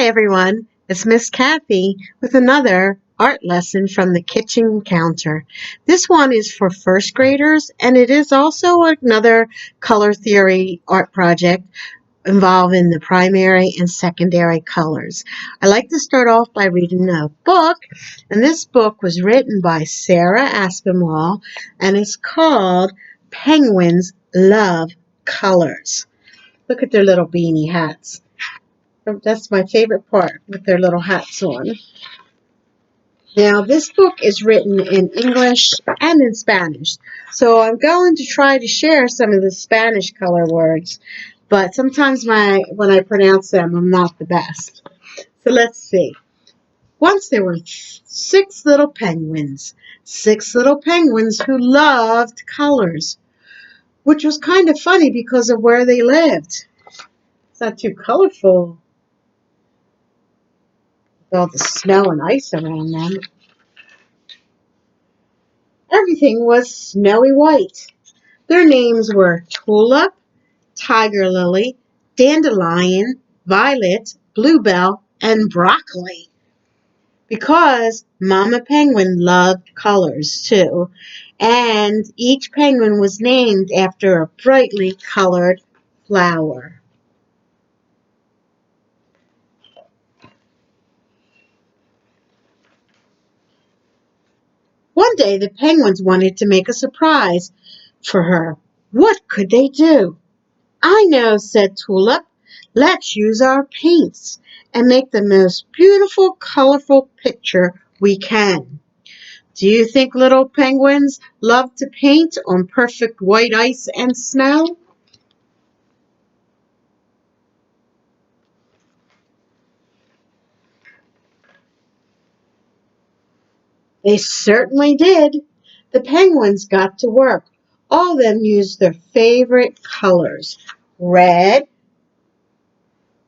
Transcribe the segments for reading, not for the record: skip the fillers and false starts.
Hi everyone, it's Miss Kathy with another art lesson from the kitchen counter. This one is for first graders and it is also another color theory art project involving the primary and secondary colors. I like to start off by reading a book, and this book was written by Sarah Aspinall and it's called Penguins Love Colors. Look at their little beanie hats. That's my favorite part, with their little hats on. Now, this book is written in English and in Spanish, so I'm going to try to share some of the Spanish color words, but sometimes when I pronounce them, I'm not the best. So let's see. Once there were six little penguins who loved colors, which was kind of funny because of where they lived. It's not too colorful. All the snow and ice around them. Everything was snowy white. Their names were Tulip, Tiger Lily, Dandelion, Violet, Bluebell, and Broccoli. Because Mama Penguin loved colors too, and each penguin was named after a brightly colored flower. One day the penguins wanted to make a surprise for her. What could they do? I know, said Tulip. Let's use our paints and make the most beautiful, colorful picture we can. Do you think little penguins love to paint on perfect white ice and snow? They certainly did. The penguins got to work. All of them used their favorite colors. Red,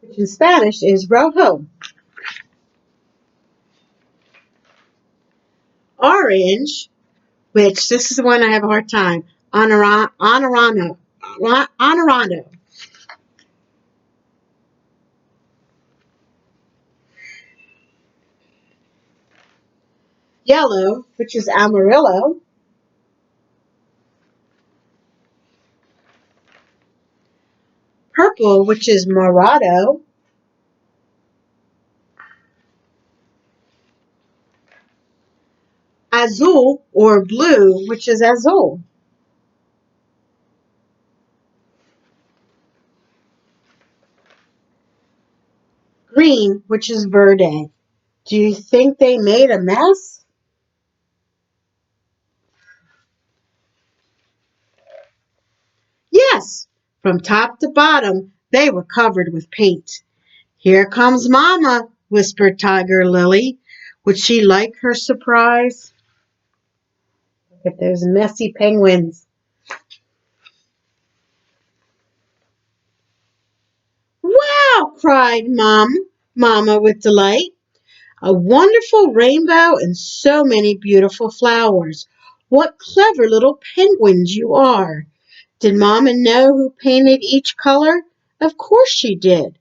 which in Spanish is rojo. Orange, which this is the one I have a hard time, honorando. Yellow, which is amarillo. Purple, which is morado. Azul, or blue, which is azul. Green, which is verde. Do you think they made a mess? Yes, from top to bottom, they were covered with paint. Here comes Mama, whispered Tiger Lily. Would she like her surprise? Look at those messy penguins. Wow, cried Mama with delight. A wonderful rainbow and so many beautiful flowers. What clever little penguins you are. Did Mama know who painted each color? Of course she did.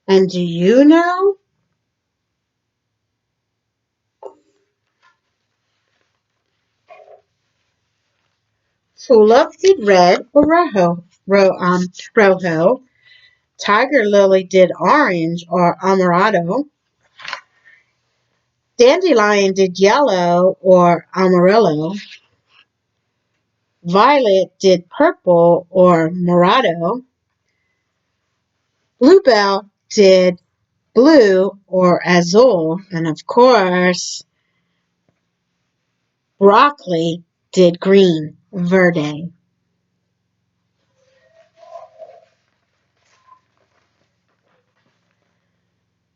And do you know? Tulip did red or rojo. Tiger Lily did orange or amaretto. Dandelion did yellow or amarillo. Violet did purple or morado. Bluebell did blue or azul. And of course, Broccoli did green, verde.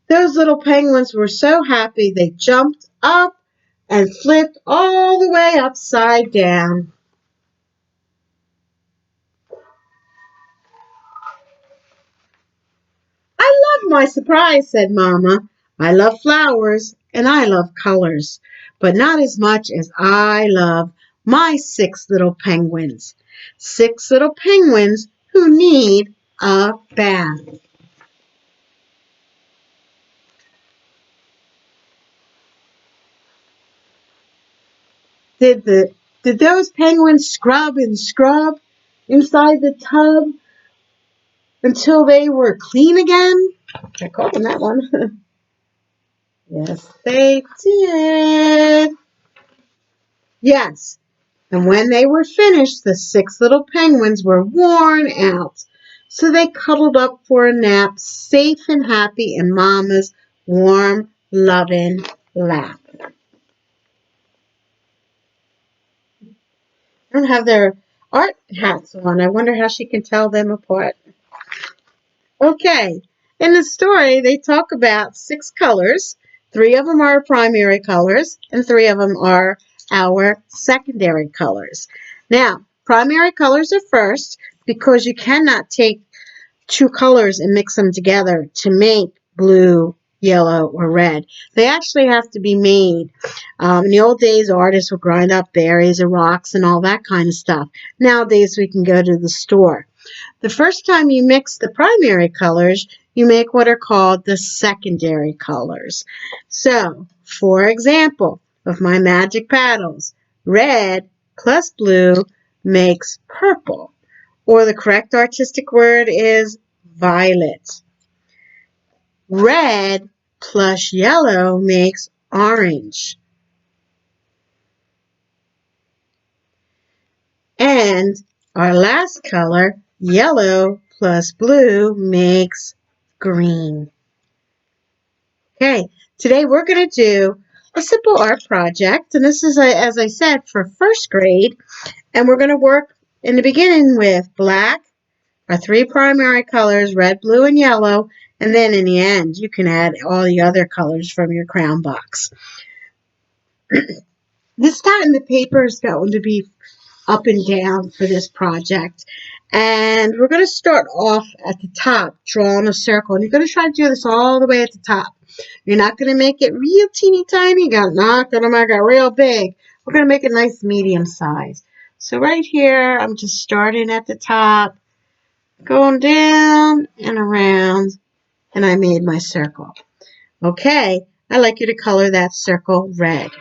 Those little penguins were so happy they jumped up and flipped all the way upside down. I love my surprise, said Mama. I love flowers and I love colors, but not as much as I love my six little penguins. Six little penguins who need a bath. Did those penguins scrub and scrub inside the tub until they were clean again? I caught them that one. Yes, they did. Yes. And when they were finished, the 6 little penguins were worn out. So they cuddled up for a nap, safe and happy in Mama's warm, loving lap. I don't have their art hats on. I wonder how she can tell them apart. Okay, in the story, they talk about 6 colors. 3 of them are primary colors, and 3 of them are our secondary colors. Now, primary colors are first because you cannot take 2 colors and mix them together to make blue, yellow, or red. They actually have to be made. In the old days, artists would grind up berries and rocks and all that kind of stuff. Nowadays, we can go to the store. The first time you mix the primary colors, you make what are called the secondary colors. So, for example, of my magic paddles, red plus blue makes purple, or the correct artistic word is violet. Red plus yellow makes orange. And our last color, yellow plus blue, makes green. Okay, today we're going to do a simple art project, and this is, as I said, for first grade, and we're going to work in the beginning with black, our 3 primary colors, red, blue, and yellow, and then in the end, you can add all the other colors from your crayon box. This time the paper is going to be up and down for this project. And we're going to start off at the top, drawing a circle. And you're going to try to do this all the way at the top. You're not going to make it real teeny tiny. You're not going to make it real big. We're going to make it nice medium size. So right here, I'm just starting at the top, going down and around, and I made my circle. Okay, I'd like you to color that circle red.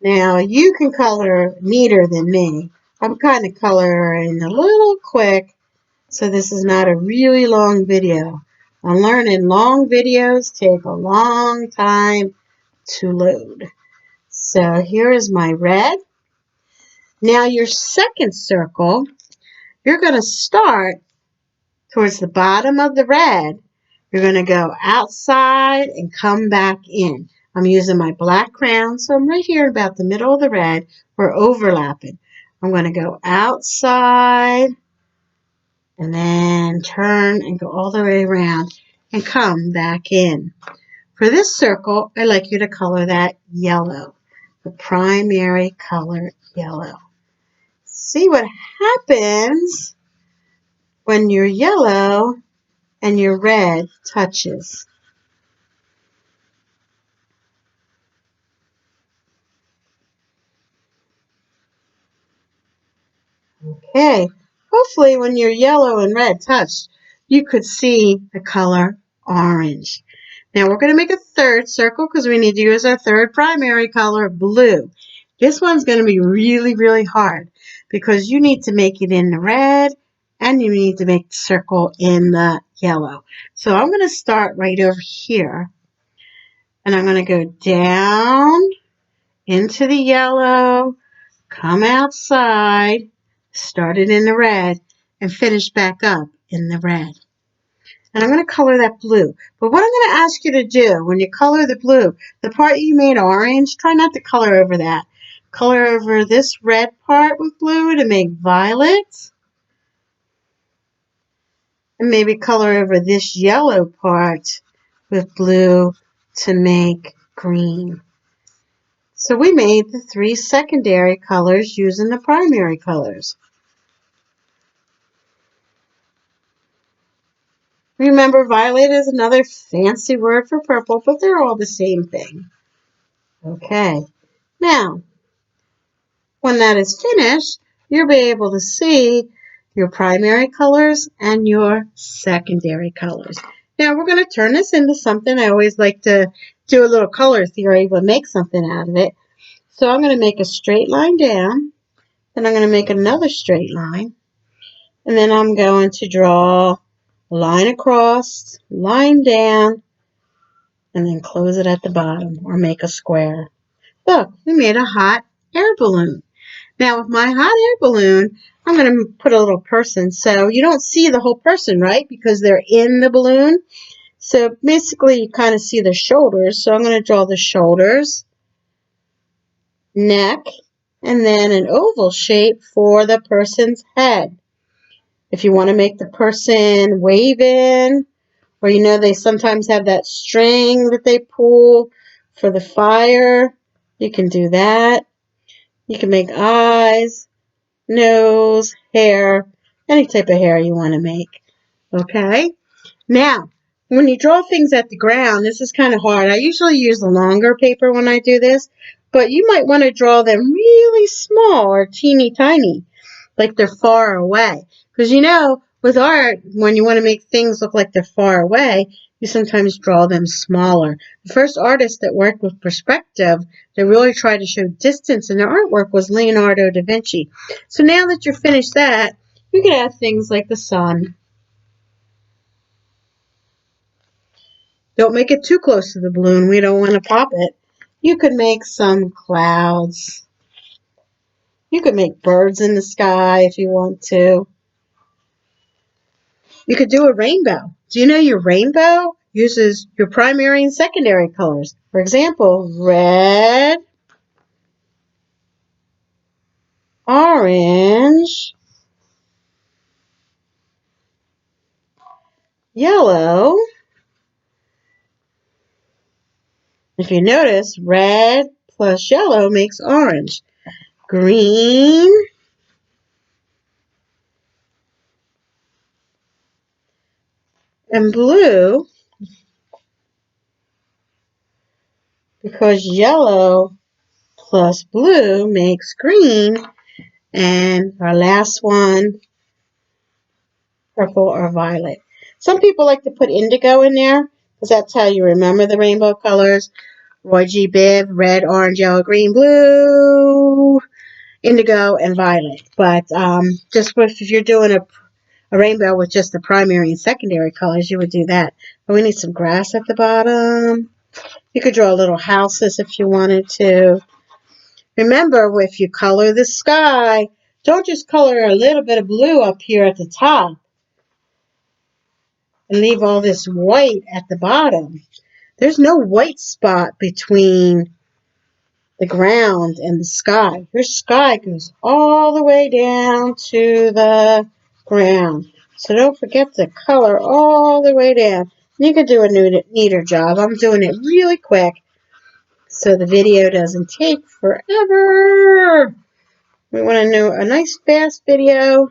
Now, you can color neater than me. I'm kind of coloring a little quick, so this is not a really long video. I'm learning long videos take a long time to load. So here is my red. Now your second circle, you're going to start towards the bottom of the red. You're going to go outside and come back in. I'm using my black crayon, so I'm right here about the middle of the red. We're overlapping. I'm going to go outside and then turn and go all the way around and come back in. For this circle, I'd like you to color that yellow, the primary color yellow. See what happens when your yellow and your red touches. Okay, hopefully when your yellow and red touched, you could see the color orange. Now we're going to make a third circle because we need to use our third primary color, blue. This one's going to be really, really hard because you need to make it in the red and you need to make the circle in the yellow. So I'm going to start right over here and I'm going to go down into the yellow, come outside, start it in the red, and finish back up in the red. And I'm going to color that blue. But what I'm going to ask you to do when you color the blue, the part you made orange, try not to color over that. Color over this red part with blue to make violet. And maybe color over this yellow part with blue to make green. So we made the 3 secondary colors using the primary colors. Remember, violet is another fancy word for purple, but they're all the same thing. Okay, now, when that is finished, you'll be able to see your primary colors and your secondary colors. Now we're going to turn this into something. I always like to do a little color theory, but make something out of it. So I'm going to make a straight line down, then I'm going to make another straight line, and then I'm going to draw a line across, line down, and then close it at the bottom or make a square. Look, we made a hot air balloon. Now with my hot air balloon, I'm going to put a little person. So you don't see the whole person, right? Because they're in the balloon. So basically you kind of see the shoulders. So I'm going to draw the shoulders, neck, and then an oval shape for the person's head. If you want to make the person waving, or you know they sometimes have that string that they pull for the fire, you can do that. You can make eyes, nose, hair, any type of hair you want to make. Okay? Now, when you draw things at the ground, this is kind of hard. I usually use the longer paper when I do this, but you might want to draw them really small or teeny tiny, like they're far away. Because you know, with art, when you want to make things look like they're far away, you sometimes draw them smaller. The first artist that worked with perspective, that really tried to show distance in their artwork, was Leonardo da Vinci. So now that you're finished that, you can add things like the sun. Don't make it too close to the balloon. We don't want to pop it. You could make some clouds. You could make birds in the sky if you want to. You could do a rainbow. Do you know your rainbow uses your primary and secondary colors? For example, red, orange, yellow. If you notice, red plus yellow makes orange. Green, and blue, because yellow plus blue makes green. And our last one, purple or violet. Some people like to put indigo in there because that's how you remember the rainbow colors. Roy G. Biv, red, orange, yellow, green, blue, indigo, and violet. But just if you're doing a rainbow with just the primary and secondary colors, you would do that. But we need some grass at the bottom. You could draw little houses if you wanted to. Remember, if you color the sky, don't just color a little bit of blue up here at the top and leave all this white at the bottom. There's no white spot between the ground and the sky. Your sky goes all the way down to the ground. So don't forget to color all the way down. You can do a neater job. I'm doing it really quick so the video doesn't take forever. We want to do a nice fast video.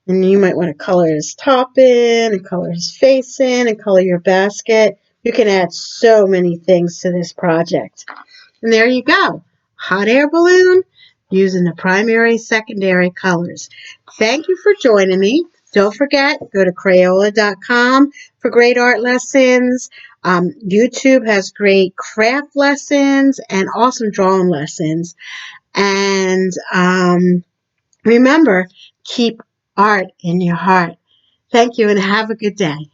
And you might want to color his top in, and color his face in, and color your basket. You can add so many things to this project. And there you go. Hot air balloon using the primary, secondary colors. Thank you for joining me. Don't forget, go to Crayola.com for great art lessons. YouTube has great craft lessons and awesome drawing lessons. And remember, keep art in your heart. Thank you and have a good day.